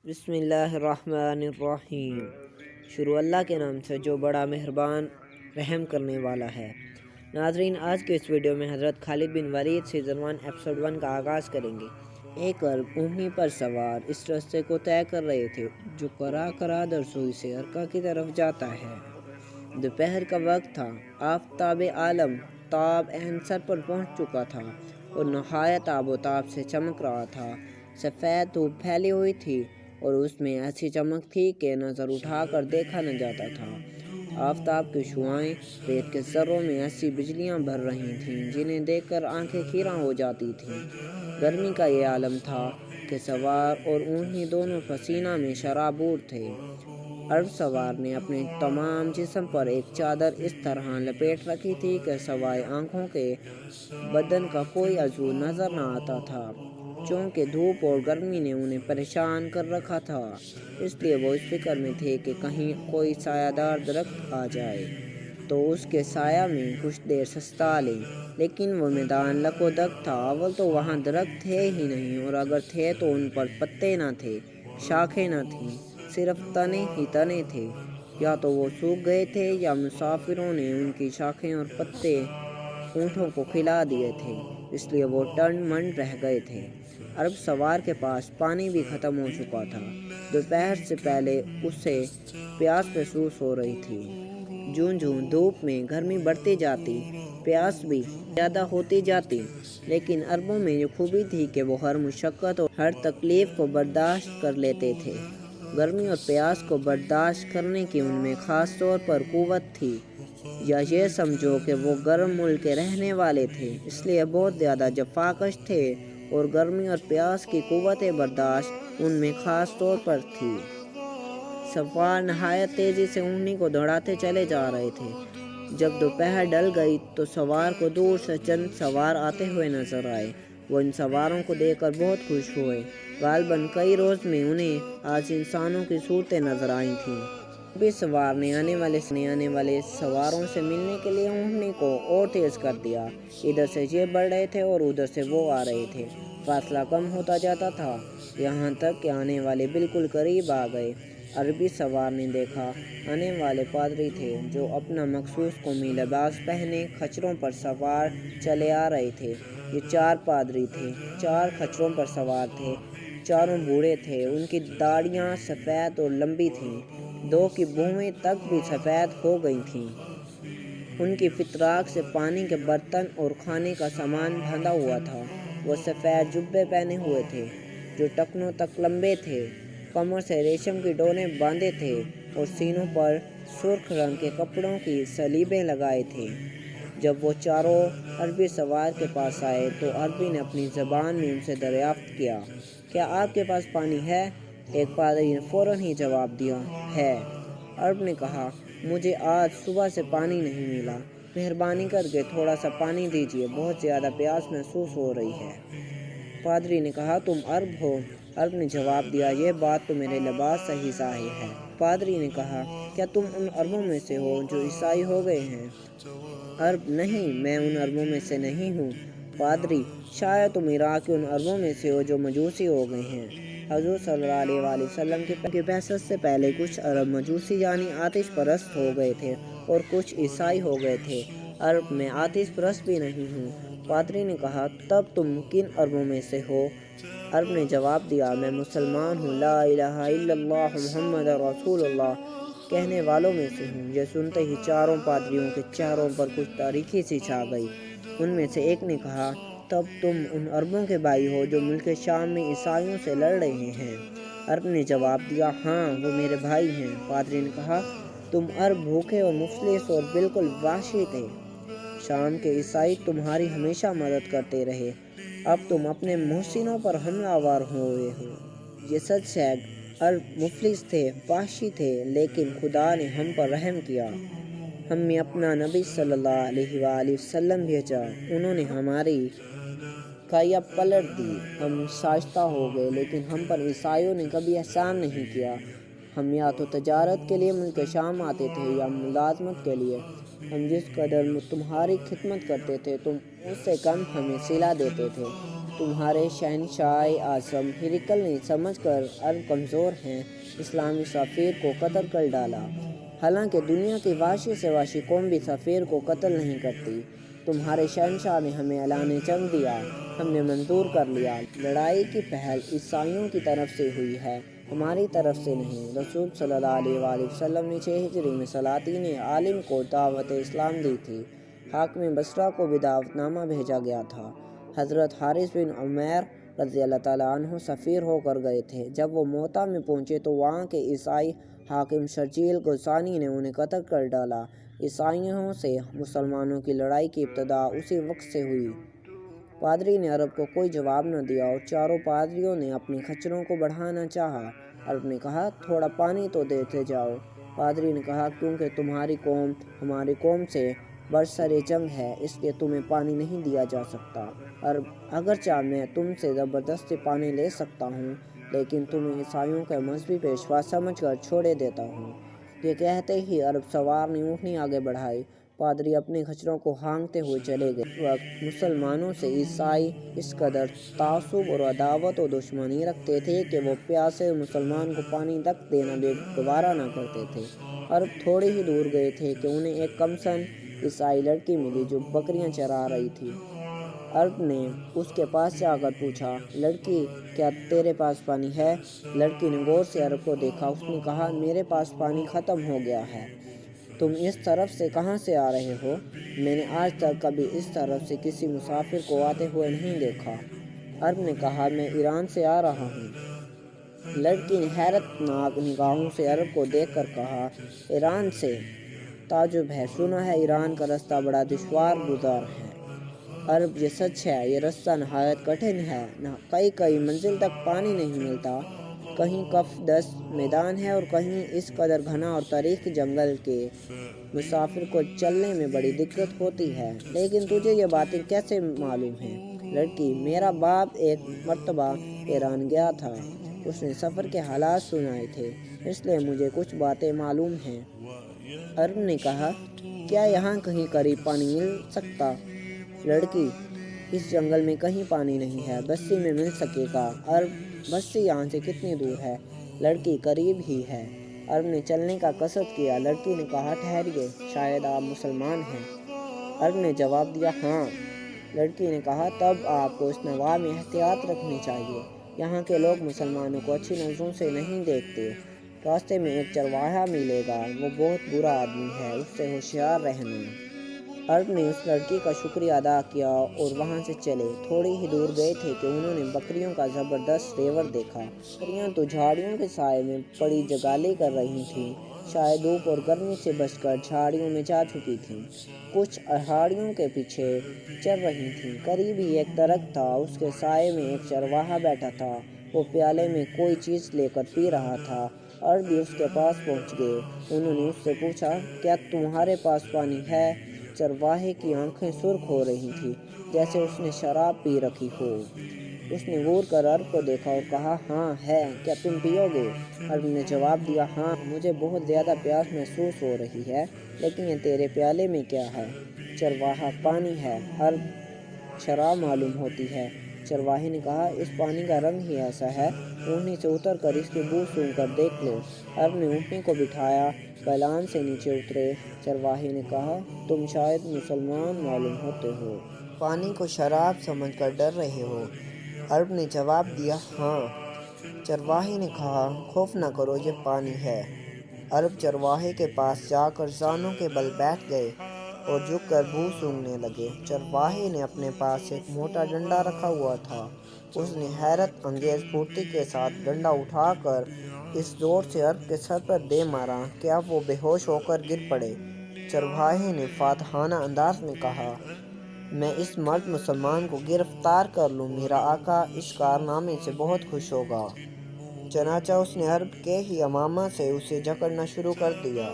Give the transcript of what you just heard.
بسم اللہ الرحمن الرحیم۔ شروع اللہ کے نام سے جو بڑا مہربان رحم کرنے والا ہے۔ ناظرین، آج کے اس ویڈیو میں حضرت خالد بن ولید سیزن 1 ایپیسوڈ 1 کا آغاز کریں گے۔ ایک ارب اونٹنی پر سوار اس راستے کو طے کر رہے تھے جو کرا درسوئی سے ارکا کی طرف جاتا ہے۔ دوپہر کا وقت تھا۔ آفتاب عالم تاب عین سر پر پہنچ چکا تھا اور نہایت آب و تاب سے چمک رہا تھا۔ سفید دھوپ پھیلی ہوئی تھی اور اس میں ایسی چمک تھی کہ نظر اٹھا کر دیکھا نہ جاتا تھا۔ آفتاب کی شعاعیں ریت کے ذروں میں ایسی بجلیاں بھر رہی تھیں جنہیں دیکھ کر آنکھیں کھیرا ہو جاتی تھیں۔ گرمی کا یہ عالم تھا کہ سوار اور اونٹنی دونوں پسینہ میں شرابور تھے۔ ارب سوار نے اپنے تمام جسم پر ایک چادر اس طرح لپیٹ رکھی تھی کہ سوائے آنکھوں کے بدن کا کوئی عضو نظر نہ آتا تھا۔ چونکہ دھوپ اور گرمی نے انہیں پریشان کر رکھا تھا، اس لیے وہ اس فکر میں تھے کہ کہیں کوئی سایہ دار درخت آ جائے تو اس کے سایہ میں کچھ دیر سستا لیں۔ لیکن وہ میدان لک و دک تھا۔ اول تو وہاں درخت تھے ہی نہیں، اور اگر تھے تو ان پر پتے نہ تھے، شاخیں نہ تھیں، صرف تنے ہی تنے تھے۔ یا تو وہ سوکھ گئے تھے یا مسافروں نے ان کی شاخیں اور پتے اونٹوں کو کھلا دیے تھے، اس لیے وہ ٹنڈ منڈ رہ گئے تھے۔ ارب سوار کے پاس پانی بھی ختم ہو چکا تھا۔ دوپہر سے پہلے اسے پیاس محسوس ہو رہی تھی۔ جوں جوں دھوپ میں گرمی بڑھتی جاتی، پیاس بھی زیادہ ہوتی جاتی۔ لیکن اربوں میں یہ خوبی تھی کہ وہ ہر مشقت اور ہر تکلیف کو برداشت کر لیتے تھے۔ گرمی اور پیاس کو برداشت کرنے کی ان میں خاص طور پر قوت تھی، یا یہ سمجھو کہ وہ گرم ملک کے رہنے والے تھے، اس لیے بہت زیادہ جفاکش تھے، اور گرمی اور پیاس کی قوت برداشت ان میں خاص طور پر تھی۔ سوار نہایت تیزی سے اونٹنی کو دوڑاتے چلے جا رہے تھے۔ جب دوپہر ڈل گئی تو سوار کو دور سے چند سوار آتے ہوئے نظر آئے۔ وہ ان سواروں کو دیکھ کر بہت خوش ہوئے۔ غالباً کئی روز میں انہیں آج انسانوں کی صورتیں نظر آئی تھیں۔ اربی سوار نے آنے والے سواروں سے ملنے کے لیے اونٹنی کو اور تیز کر دیا۔ ادھر سے یہ بڑھ رہے تھے اور ادھر سے وہ آ رہے تھے۔ فاصلہ کم ہوتا جاتا تھا، یہاں تک کہ آنے والے بالکل قریب آ گئے۔ عربی سوار نے دیکھا، آنے والے پادری تھے جو اپنا مخصوص قومی لباس پہنے کھچروں پر سوار چلے آ رہے تھے۔ یہ 4 پادری تھے، 4 کھچروں پر سوار تھے۔ چاروں بوڑھے تھے، ان کی داڑھیاں سفید اور لمبی تھیں، 2 کی بھویں تک بھی سفید ہو گئی تھیں۔ ان کی فتراک سے پانی کے برتن اور کھانے کا سامان بندھا ہوا تھا۔ وہ سفید جبے پہنے ہوئے تھے جو ٹخنوں تک لمبے تھے، کمر سے ریشم کی ڈوریں باندھے تھے اور سینوں پر سرخ رنگ کے کپڑوں کی سلیبیں لگائے تھے۔ جب وہ چاروں عربی سوار کے پاس آئے تو عربی نے اپنی زبان میں ان سے دریافت کیا، کیا آپ کے پاس پانی ہے؟ ایک پادری نے فوراً ہی جواب دیا، ہے۔ عرب نے کہا، مجھے آج صبح سے پانی نہیں ملا، مہربانی کر کے تھوڑا سا پانی دیجیے، بہت زیادہ پیاس محسوس ہو رہی ہے۔ پادری نے کہا، تم عرب ہو؟ عرب نے جواب دیا، یہ بات تو میرے لباس سے ہی ظاہر ہے۔ پادری نے کہا، کیا تم ان عربوں میں سے ہو جو عیسائی ہو گئے ہیں؟ عرب، نہیں، میں ان عربوں میں سے نہیں ہوں۔ پادری، شاید تم عراق کے ان عربوں میں سے ہو جو مجوسی ہو گئے ہیں۔ حضور صلی اللہ علیہ وآلہ وسلم کی بعثت سے پہلے کچھ عرب مجوسی یعنی آتش پرست ہو گئے تھے اور کچھ عیسائی ہو گئے تھے۔ عرب، میں آتش پرست بھی نہیں ہوں۔ پادری نے کہا، تب تم کن عربوں میں سے ہو؟ عرب نے جواب دیا، میں مسلمان ہوں، لا الہ الا اللہ محمد رسول اللہ کہنے والوں میں سے ہوں۔ یہ سنتے ہی چاروں پادریوں کے چہروں پر کچھ تاریکی سی چھا گئی۔ ان میں سے ایک نے کہا، تب تم ان عربوں کے بھائی ہو جو ملک شام میں عیسائیوں سے لڑ رہے ہیں؟ عرب نے جواب دیا، ہاں، وہ میرے بھائی ہیں۔ پادری نے کہا، تم عرب بھوکے اور مفلس اور بالکل وحشی تھے۔ شام کے عیسائی تمہاری ہمیشہ مدد کرتے رہے، اب تم اپنے محسنوں پر حملہ آور ہوئے ہو۔ یہ سچ ہے، عرب مفلس تھے، وحشی تھے، لیکن خدا نے ہم پر رحم کیا۔ ہم میں اپنا نبی صلی اللہ علیہ وآلہ وسلم بھیجا، انہوں نے ہماری کائیا پلٹ دی، ہم شائستہ ہو گئے، لیکن ہم پر عیسائیوں نے کبھی احسان نہیں کیا۔ ہم یا تو تجارت کے لیے ملک شام آتے تھے یا ملازمت کے لیے۔ ہم جس قدر تمہاری خدمت کرتے تھے تم اس سے کم ہمیں صلہ دیتے تھے۔ تمہارے شہنشاہ اعظم ہرقل نے سمجھ کر عرب کمزور ہیں اسلامی سفیر کو قتل کر ڈالا۔ حالانکہ دنیا کی وحشی سے وحشی قوم بھی سفیر کو قتل نہیں کرتی۔ تمہارے شہنشاہ نے ہمیں اعلان جنگ دیا، ہم نے منظور کر لیا۔ لڑائی کی پہل عیسائیوں کی طرف سے ہوئی ہے، ہماری طرف سے نہیں۔ رسول صلی اللہ علیہ وآلہ وسلم نے 6 ہجری میں سلاطین عالم کو دعوت اسلام دی تھی۔ حاکم بصرہ کو بھی دعوت نامہ بھیجا گیا تھا۔ حضرت حارث بن عمیر رضی اللہ تعالیٰ عنہ سفیر ہو کر گئے تھے۔ جب وہ موتا میں پہنچے تو وہاں کے عیسائی حاکم شرجیل غسانی نے انہیں قتل کر ڈالا۔ عیسائیوں سے مسلمانوں کی لڑائی کی ابتدا اسی وقت سے ہوئی۔ پادری نے عرب کو کوئی جواب نہ دیا اور چاروں پادریوں نے اپنے خچروں کو بڑھانا چاہا۔ عرب نے کہا تھوڑا پانی تو دیتے جاؤ۔ پادری نے کہا کیونکہ تمہاری قوم ہماری قوم سے برسر جنگ ہے اس لیے تمہیں پانی نہیں دیا جا سکتا۔ عرب اگرچہ میں تم سے زبردستی پانی لے سکتا ہوں لیکن تمہیں عیسائیوں کا مذہبی پیشوا سمجھ کر چھوڑے دیتا ہوں۔ یہ کہتے ہی عرب سوار نے اونٹنی آگے بڑھائی۔ پادری اپنے خچروں کو ہانکتے ہوئے چلے گئے۔ اس وقت مسلمانوں سے عیسائی اس قدر تعصب اور عداوت و دشمنی رکھتے تھے کہ وہ پیاسے مسلمان کو پانی تک دینا بھی گوارا نہ کرتے تھے۔ عرب تھوڑے ہی دور گئے تھے کہ انہیں ایک کمسن عیسائی لڑکی ملی جو بکریاں چرا رہی تھی۔ عرب نے اس کے پاس جا کر پوچھا لڑکی کیا تیرے پاس پانی ہے؟ لڑکی نے غور سے عرب کو دیکھا۔ اس نے کہا میرے پاس پانی ختم ہو گیا ہے۔ تم اس طرف سے کہاں سے آ رہے ہو؟ میں نے آج تک کبھی اس طرف سے کسی مسافر کو آتے ہوئے نہیں دیکھا۔ عرب نے کہا میں ایران سے آ رہا ہوں۔ لڑکی نے حیرت ناک نگاہوں سے عرب کو دیکھ کر کہا ایران سے؟ تعجب ہے، سنا ہے ایران کا رستہ بڑا دشوار گزار ہے۔ عرب یہ سچ ہے، یہ رستہ نہایت کٹھن ہے، کئی منزل تک پانی نہیں ملتا، کہیں کف دست میدان ہے اور کہیں اس قدر گھنا اور تاریک جنگل کے مسافر کو چلنے میں بڑی دقت ہوتی ہے۔ لیکن تجھے یہ باتیں کیسے معلوم ہیں؟ لڑکی میرا باپ ایک مرتبہ ایران گیا تھا، اس نے سفر کے حالات سنائے تھے اس لیے مجھے کچھ باتیں معلوم ہیں۔ عرب نے کہا کیا یہاں کہیں قریب پانی مل سکتا؟ لڑکی اس جنگل میں کہیں پانی نہیں ہے، بستی میں مل سکے گا۔ عرب بستی یہاں سے کتنی دور ہے؟ لڑکی قریب ہی ہے۔ عرب نے چلنے کا قصد کیا۔ لڑکی نے کہا ٹھہریے، شاید آپ مسلمان ہیں؟ عرب نے جواب دیا ہاں۔ لڑکی نے کہا تب آپ کو اس نواح میں احتیاط رکھنی چاہیے، یہاں کے لوگ مسلمانوں کو اچھی نظروں سے نہیں دیکھتے۔ راستے میں ایک چرواہا ملے گا، وہ بہت برا آدمی ہے، اس سے ہوشیار رہنا۔ عرب نے اس لڑکی کا شکریہ ادا کیا اور وہاں سے چلے۔ تھوڑی ہی دور گئے تھے کہ انہوں نے بکریوں کا زبردست ریوڑ دیکھا۔ بکریاں تو جھاڑیوں کے سائے میں پڑی جگالی کر رہی تھیں، شاید دھوپ اور گرمی سے بچ کر جھاڑیوں میں جا چکی تھیں، کچھ اہاڑیوں کے پیچھے چر رہی تھیں۔ قریب ہی ایک درخت تھا، اس کے سائے میں ایک چرواہا بیٹھا تھا، وہ پیالے میں کوئی چیز لے کر پی رہا تھا۔ عرب بھی اس کے پاس پہنچ گئے۔ انہوں نے اس سے پوچھا کیا تمہارے پاس پانی ہے؟ چرواہے کی آنکھیں سرخ ہو رہی تھیں جیسے اس نے شراب پی رکھی ہو۔ اس نے غور کر عرب کو دیکھا اور کہا ہاں ہے، کیا تم پیو گے؟ عرب نے جواب دیا ہاں، مجھے بہت زیادہ پیاس محسوس ہو رہی ہے، لیکن یہ تیرے پیالے میں کیا ہے؟ چرواہا پانی ہے، عرب شراب معلوم ہوتی ہے۔ چرواہے نے کہا اس پانی کا رنگ ہی ایسا ہے، اونٹنی سے اتر کر اس کی بو سونگھ کر دیکھ لو۔ عرب نے اونٹنی کو بٹھایا، پلان سے نیچے اترے۔ چرواہے نے کہا تم شاید مسلمان معلوم ہوتے ہو، پانی کو شراب سمجھ کر ڈر رہے ہو۔ عرب نے جواب دیا ہاں۔ چرواہے نے کہا خوف نہ کرو، یہ پانی ہے۔ عرب چرواہے کے پاس جا کر زانوں کے بل بیٹھ گئے اور جھک کر بو سونگھنے لگے۔ چرواہے نے اپنے پاس ایک موٹا ڈنڈا رکھا ہوا تھا، اس نے حیرت انگیز پھرتی کے ساتھ ڈنڈا اٹھا کر اس زور سے عرب کے سر پر دے مارا کہ اب وہ بے ہوش ہو کر گر پڑے۔ چرواہے نے فاتحانہ انداز میں کہا میں اس مرد مسلمان کو گرفتار کر لوں، میرا آقا اس کارنامے سے بہت خوش ہوگا۔ چنانچہ اس نے عرب کے ہی عمامہ سے اسے جکڑنا شروع کر دیا۔